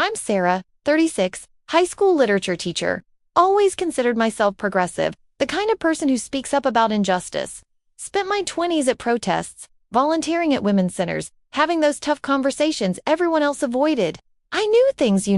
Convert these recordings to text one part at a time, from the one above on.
I'm Sara, 36, high school literature teacher. Always considered myself progressive, the kind of person who speaks up about injustice. Spent my 20s at protests, volunteering at women's centers, having those tough conversations everyone else avoided. I knew things,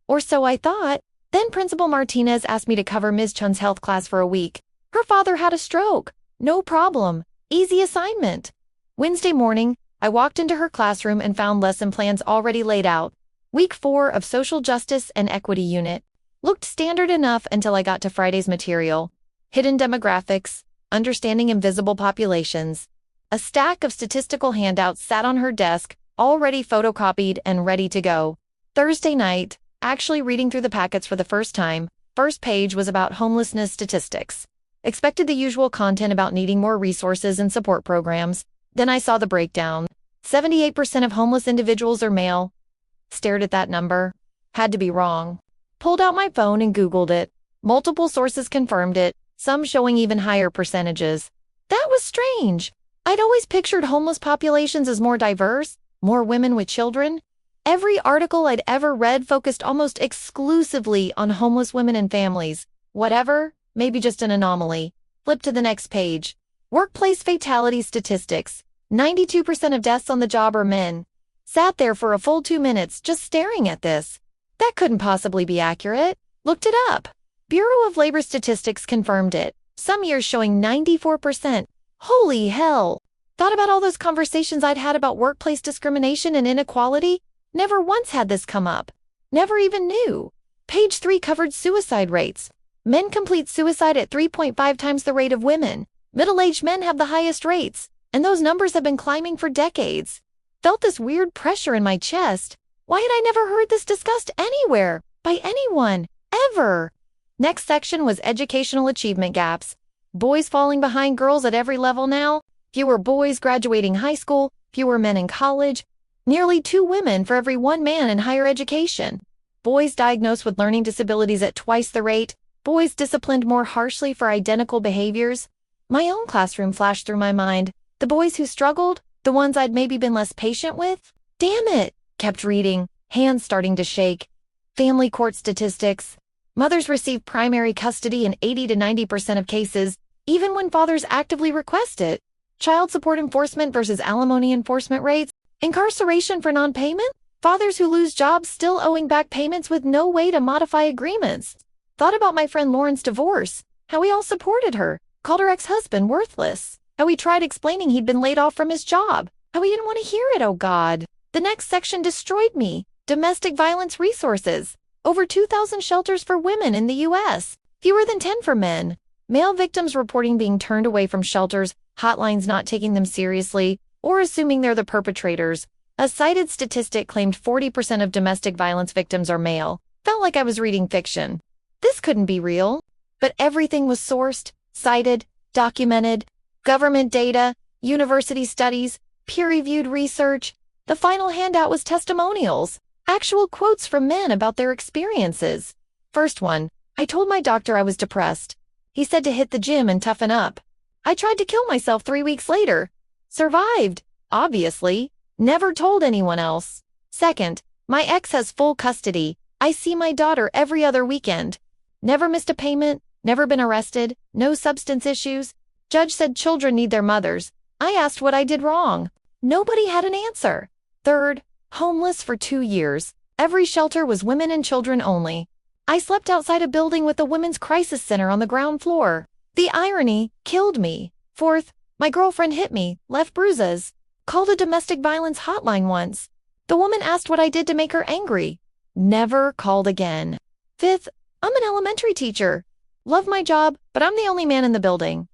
or so I thought. Then Principal Martinez asked me to cover Ms. Chun's health class for a week. Her father had a stroke. No problem. Easy assignment. Wednesday morning, I walked into her classroom and found lesson plans already laid out. Week 4 of Social Justice and Equity Unit. Looked standard enough until I got to Friday's material. Hidden demographics, understanding invisible populations. A stack of statistical handouts sat on her desk, already photocopied and ready to go. Thursday night, actually reading through the packets for the first time, first page was about homelessness statistics. Expected the usual content about needing more resources and support programs. Then I saw the breakdown. 78% of homeless individuals are male. Stared at that number. Had to be wrong. Pulled out my phone and Googled it. Multiple sources confirmed it, some showing even higher percentages. That was strange. I'd always pictured homeless populations as more diverse, more women with children. Every article I'd ever read focused almost exclusively on homeless women and families. Whatever, maybe just an anomaly. Flip to the next page. Workplace fatality statistics. 92% of deaths on the job are men. Sat there for a full 2 minutes just staring at this. That couldn't possibly be accurate. Looked it up. Bureau of Labor Statistics confirmed it. Some years showing 94%. Holy hell. Thought about all those conversations I'd had about workplace discrimination and inequality. Never once had this come up. Never even knew. Page 3 covered suicide rates. Men complete suicide at 3.5 times the rate of women. Middle-aged men have the highest rates, and those numbers have been climbing for decades. Felt this weird pressure in my chest. Why had I never heard this discussed anywhere, by anyone, ever? Next section was educational achievement gaps. Boys falling behind girls at every level now. Fewer boys graduating high school, fewer men in college. Nearly 2 women for every 1 man in higher education. Boys diagnosed with learning disabilities at twice the rate. Boys disciplined more harshly for identical behaviors. My own classroom flashed through my mind. The boys who struggled, the ones I'd maybe been less patient with. Damn it! Kept reading, hands starting to shake. Family court statistics. Mothers receive primary custody in 80 to 90% of cases, even when fathers actively request it. Child support enforcement versus alimony enforcement rates. Incarceration for non-payment. Fathers who lose jobs still owing back payments with no way to modify agreements. Thought about my friend Lauren's divorce. How we all supported her. Called her ex-husband worthless. How he tried explaining he'd been laid off from his job. How he didn't want to hear it, oh God. The next section destroyed me. Domestic violence resources. Over 2,000 shelters for women in the U.S. Fewer than 10 for men. Male victims reporting being turned away from shelters, hotlines not taking them seriously, or assuming they're the perpetrators. A cited statistic claimed 40% of domestic violence victims are male. Felt like I was reading fiction. This couldn't be real. But everything was sourced, cited, documented. Government data, university studies, peer-reviewed research. The final handout was testimonials. Actual quotes from men about their experiences. First one, I told my doctor I was depressed. He said to hit the gym and toughen up. I tried to kill myself 3 weeks later. Survived, obviously. Never told anyone else. Second, my ex has full custody. I see my daughter every other weekend. Never missed a payment, never been arrested, no substance issues. Judge said children need their mothers. I asked what I did wrong. Nobody had an answer. Third, homeless for 2 years. Every shelter was women and children only. I slept outside a building with a women's crisis center on the ground floor. The irony killed me. Fourth, my girlfriend hit me, left bruises. Called a domestic violence hotline once. The woman asked what I did to make her angry. Never called again. Fifth, I'm an elementary teacher. Love my job, but I'm the only man in the building.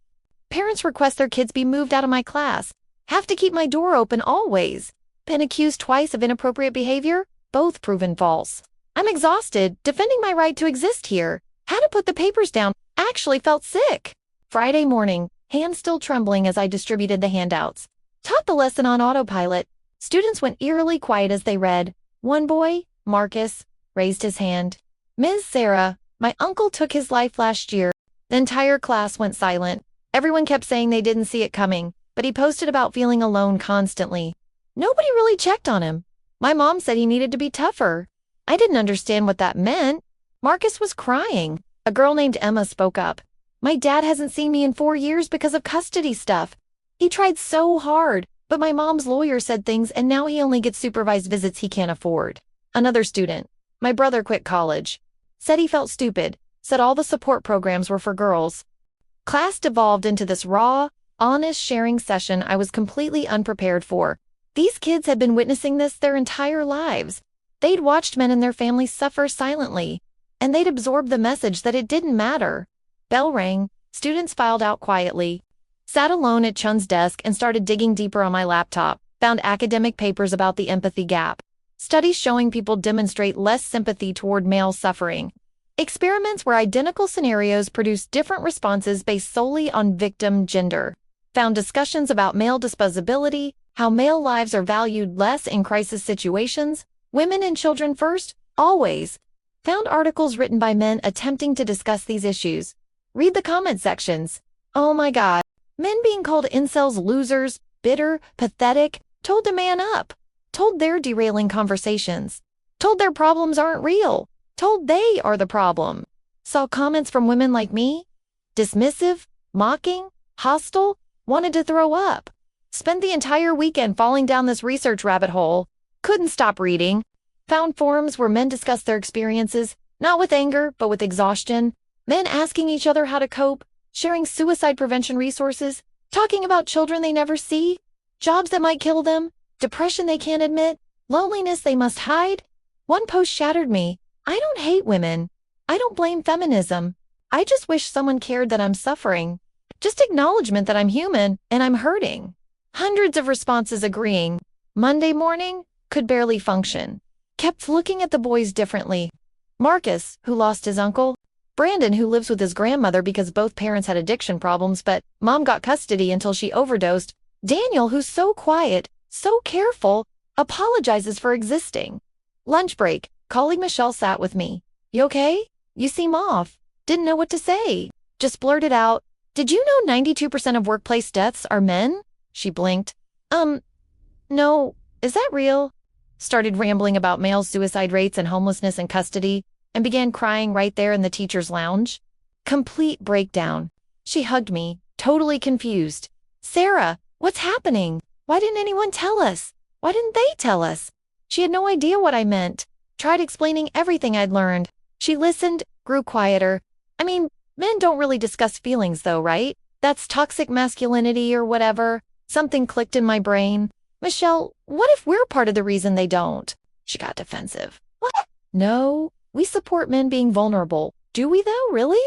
Parents request their kids be moved out of my class. Have to keep my door open always. Been accused twice of inappropriate behavior, both proven false. I'm exhausted, defending my right to exist here. Had to put the papers down, actually felt sick. Friday morning, hands still trembling as I distributed the handouts. Taught the lesson on autopilot. Students went eerily quiet as they read. One boy, Marcus, raised his hand. Ms. Sara, my uncle took his life last year. The entire class went silent. Everyone kept saying they didn't see it coming, but he posted about feeling alone constantly. Nobody really checked on him. My mom said he needed to be tougher. I didn't understand what that meant. Marcus was crying. A girl named Emma spoke up. My dad hasn't seen me in 4 years because of custody stuff. He tried so hard, but my mom's lawyer said things and now he only gets supervised visits he can't afford. Another student. My brother quit college. Said he felt stupid. Said all the support programs were for girls. Class devolved into this raw, honest sharing session I was completely unprepared for. These kids had been witnessing this their entire lives. They'd watched men in their families suffer silently, and they'd absorbed the message that it didn't matter. Bell rang, students filed out quietly. Sat alone at Chun's desk and started digging deeper on my laptop, found academic papers about the empathy gap. Studies showing people demonstrate less sympathy toward male suffering. Experiments where identical scenarios produce different responses based solely on victim gender. Found discussions about male disposability, how male lives are valued less in crisis situations, women and children first, always. Found articles written by men attempting to discuss these issues. Read the comment sections. Oh my God. Men being called incels losers, bitter, pathetic, told to man up, told they're derailing conversations, told their problems aren't real, told they are the problem. Saw comments from women like me, dismissive, mocking, hostile, wanted to throw up. Spent the entire weekend falling down this research rabbit hole, couldn't stop reading. Found forums where men discuss their experiences, not with anger, but with exhaustion, men asking each other how to cope, sharing suicide prevention resources, talking about children they never see, jobs that might kill them, depression they can't admit, loneliness they must hide. One post shattered me. I don't hate women. I don't blame feminism. I just wish someone cared that I'm suffering. Just acknowledgement that I'm human and I'm hurting. Hundreds of responses agreeing. Monday morning, could barely function. Kept looking at the boys differently. Marcus, who lost his uncle. Brandon, who lives with his grandmother because both parents had addiction problems, but mom got custody until she overdosed. Daniel, who's so quiet, so careful, apologizes for existing. Lunch break, colleague Michelle sat with me. You okay? You seem off. Didn't know what to say. Just blurted out, did you know 92% of workplace deaths are men? She blinked. No, is that real? Started rambling about male suicide rates and homelessness in custody, and began crying right there in the teacher's lounge. Complete breakdown. She hugged me, totally confused. Sara, what's happening? Why didn't anyone tell us? Why didn't they tell us? She had no idea what I meant. Tried explaining everything I'd learned. She listened, grew quieter. I mean, men don't really discuss feelings though, right? That's toxic masculinity or whatever. Something clicked in my brain. Michelle, what if we're part of the reason they don't? She got defensive. What? No, we support men being vulnerable. Do we though, really?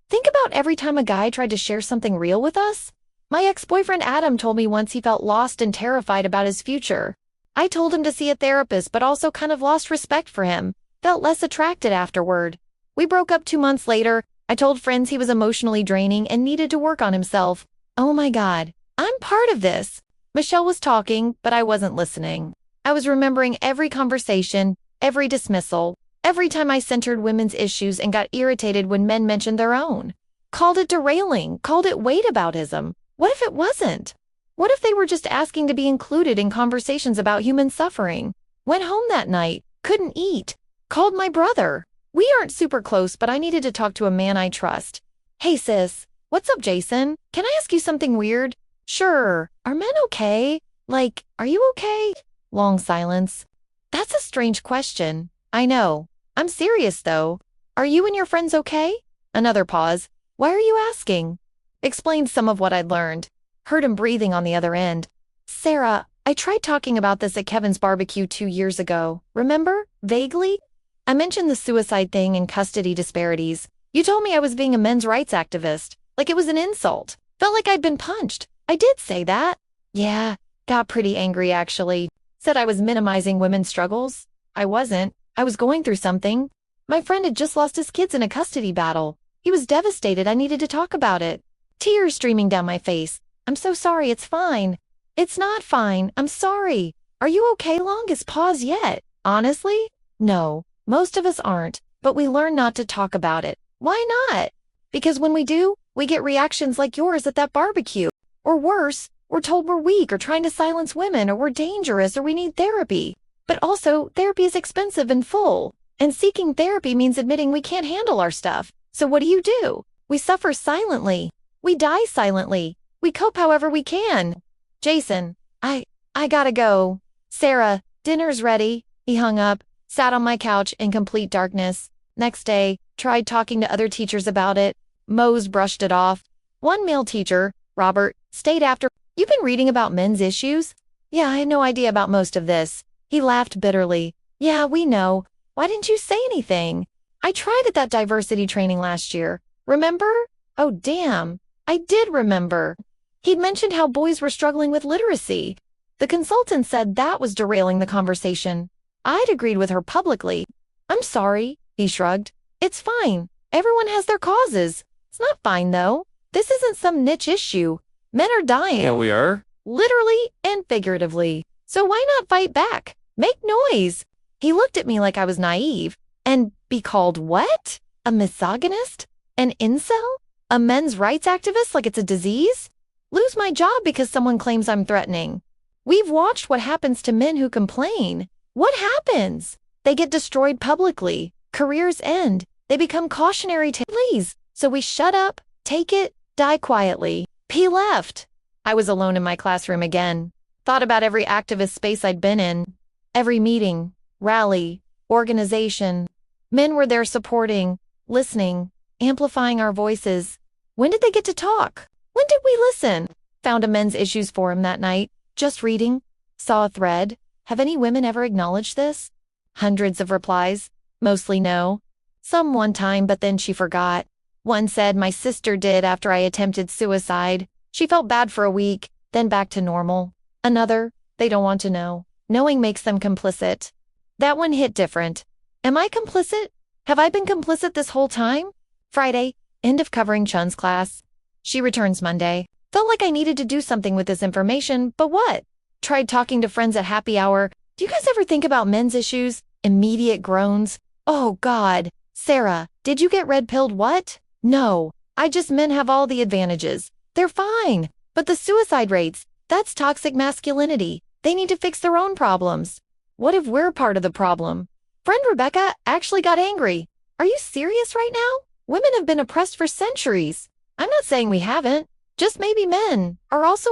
Think about every time a guy tried to share something real with us. My ex-boyfriend Adam told me once he felt lost and terrified about his future. I told him to see a therapist, but also kind of lost respect for him. Felt less attracted afterward. We broke up 2 months later. I told friends he was emotionally draining and needed to work on himself. Oh my God, I'm part of this. Michelle was talking, but I wasn't listening. I was remembering every conversation, every dismissal, every time I centered women's issues and got irritated when men mentioned their own. Called it derailing, called it waitaboutism. What if it wasn't? What if they were just asking to be included in conversations about human suffering? Went home that night, couldn't eat. Called my brother. We aren't super close, but I needed to talk to a man I trust. Hey sis, what's up Jason? Can I ask you something weird? Sure. Are men okay? Like, are you okay? Long silence. That's a strange question. I know. I'm serious though. Are you and your friends okay? Another pause. Why are you asking? Explained some of what I'd learned. Heard him breathing on the other end. Sara, I tried talking about this at Kevin's barbecue 2 years ago. Remember? Vaguely? I mentioned the suicide thing and custody disparities. You told me I was being a men's rights activist. Like it was an insult. Felt like I'd been punched. I did say that. Yeah, got pretty angry actually. Said I was minimizing women's struggles. I wasn't. I was going through something. My friend had just lost his kids in a custody battle. He was devastated. I needed to talk about it. Tears streaming down my face. I'm so sorry. It's fine. It's not fine. I'm sorry. Are you okay? Longest pause yet. Honestly? No. Most of us aren't, but we learn not to talk about it. Why not? Because when we do, we get reactions like yours at that barbecue. Or worse, we're told we're weak or trying to silence women or we're dangerous or we need therapy. But also, therapy is expensive and full. And seeking therapy means admitting we can't handle our stuff. So what do? We suffer silently. We die silently. We cope however we can. Jason, I gotta go. Sara, dinner's ready. He hung up, sat on my couch in complete darkness. Next day, tried talking to other teachers about it. Mose brushed it off. One male teacher, Robert, stayed after. You've been reading about men's issues? Yeah, I had no idea about most of this. He laughed bitterly. Yeah, we know. Why didn't you say anything? I tried at that diversity training last year. Remember? Oh, damn. I did remember. He'd mentioned how boys were struggling with literacy. The consultant said that was derailing the conversation. I'd agreed with her publicly. I'm sorry, he shrugged. It's fine. Everyone has their causes. It's not fine, though. This isn't some niche issue. Men are dying. Yeah, we are. Literally and figuratively. So why not fight back? Make noise. He looked at me like I was naive. And be called what? A misogynist? An incel? A men's rights activist like it's a disease? Lose my job because someone claims I'm threatening. We've watched what happens to men who complain. What happens? They get destroyed publicly. Careers end. They become cautionary tales. So we shut up, take it, die quietly. P left. I was alone in my classroom again. Thought about every activist space I'd been in. Every meeting, rally, organization. Men were there supporting, listening, amplifying our voices. When did they get to talk? When did we listen? Found a men's issues forum that night. Just reading. Saw a thread. Have any women ever acknowledged this? Hundreds of replies. Mostly no. Some one time, but then she forgot. One said my sister did after I attempted suicide. She felt bad for a week, then back to normal. Another, they don't want to know. Knowing makes them complicit. That one hit different. Am I complicit? Have I been complicit this whole time? Friday, end of covering Chun's class. She returns Monday. Felt like I needed to do something with this information, but what? Tried talking to friends at happy hour. Do you guys ever think about men's issues? Immediate groans. Oh, God. Sara, did you get red-pilled what? No. I just men have all the advantages. They're fine. But the suicide rates, that's toxic masculinity. They need to fix their own problems. What if we're part of the problem? Friend Rebecca actually got angry. Are you serious right now? Women have been oppressed for centuries. I'm not saying we haven't. Just maybe men are also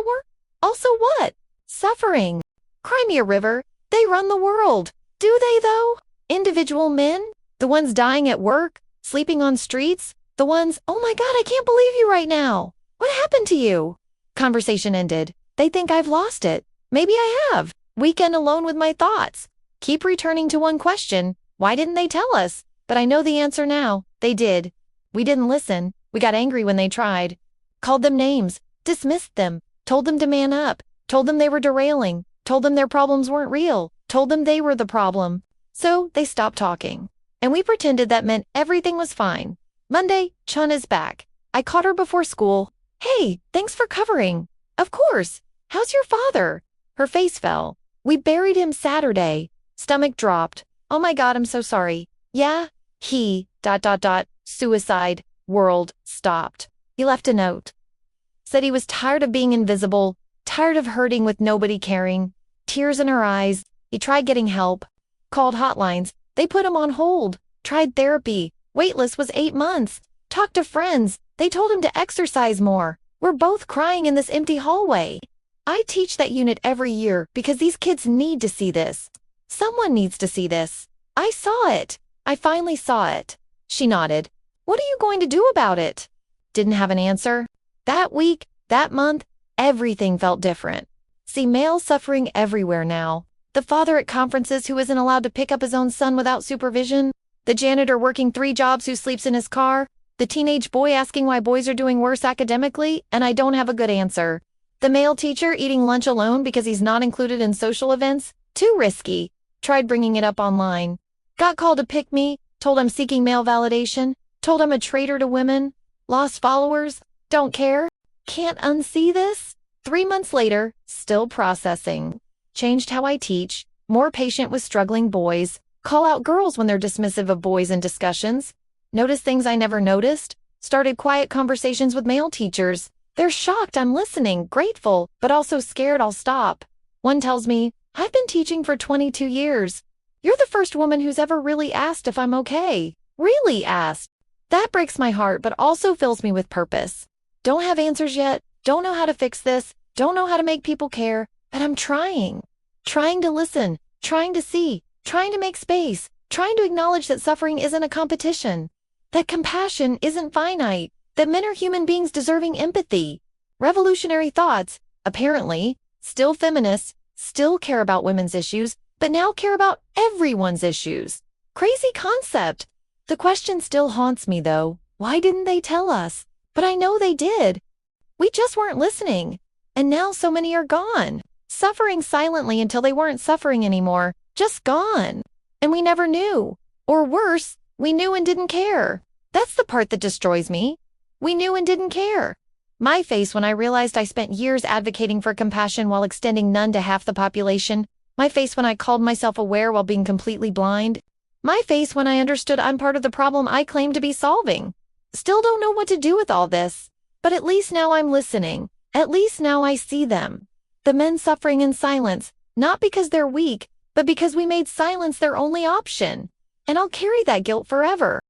Also what? Suffering. Cry me a river. They run the world. Do they, though? Individual men? The ones dying at work? Sleeping on streets? The ones, oh my God, I can't believe you right now. What happened to you? Conversation ended. They think I've lost it. Maybe I have. Weekend alone with my thoughts. Keep returning to one question. Why didn't they tell us? But I know the answer now. They did. We didn't listen. We got angry when they tried. Called them names. Dismissed them. Told them to man up. Told them they were derailing. Told them their problems weren't real. Told them they were the problem. So they stopped talking. And we pretended that meant everything was fine. Monday, Chun is back. I caught her before school. Hey, thanks for covering. Of course. How's your father? Her face fell. We buried him Saturday. Stomach dropped. Oh my God, I'm so sorry. Yeah? He, ... suicide, world, stopped. He left a note. Said he was tired of being invisible, tired of hurting with nobody caring. Tears in her eyes. He tried getting help. Called hotlines. They put him on hold. Tried therapy. Waitlist was 8 months. Talked to friends. They told him to exercise more. We're both crying in this empty hallway. I teach that unit every year because these kids need to see this. Someone needs to see this. I saw it. I finally saw it. She nodded. What are you going to do about it? Didn't have an answer. That week, that month, everything felt different. See male suffering everywhere now. The father at conferences who isn't allowed to pick up his own son without supervision. The janitor working 3 jobs who sleeps in his car. The teenage boy asking why boys are doing worse academically, and I don't have a good answer. The male teacher eating lunch alone because he's not included in social events. Too risky. Tried bringing it up online. Got called to pick me. Told I'm seeking male validation. Told I'm a traitor to women. Lost followers. Don't care. Can't unsee this. 3 months later, still processing. Changed how I teach. More patient with struggling boys. Call out girls when they're dismissive of boys in discussions. Notice things I never noticed. Started quiet conversations with male teachers. They're shocked I'm listening, grateful, but also scared I'll stop. One tells me, I've been teaching for 22 years. You're the first woman who's ever really asked if I'm okay. Really asked. That breaks my heart but also fills me with purpose. Don't have answers yet, don't know how to fix this, don't know how to make people care, but I'm trying. Trying to listen, trying to see, trying to make space, trying to acknowledge that suffering isn't a competition, that compassion isn't finite, that men are human beings deserving empathy. Revolutionary thoughts, apparently, still feminists, still care about women's issues, but now care about everyone's issues. Crazy concept. The question still haunts me though. Why didn't they tell us? But I know they did. We just weren't listening. And now so many are gone. Suffering silently until they weren't suffering anymore. Just gone. And we never knew. Or worse, we knew and didn't care. That's the part that destroys me. We knew and didn't care. My face when I realized I spent years advocating for compassion while extending none to half the population. My face when I called myself aware while being completely blind. My face when I understood I'm part of the problem I claim to be solving. Still don't know what to do with all this. But at least now I'm listening. At least now I see them. The men suffering in silence, not because they're weak, but because we made silence their only option. And I'll carry that guilt forever.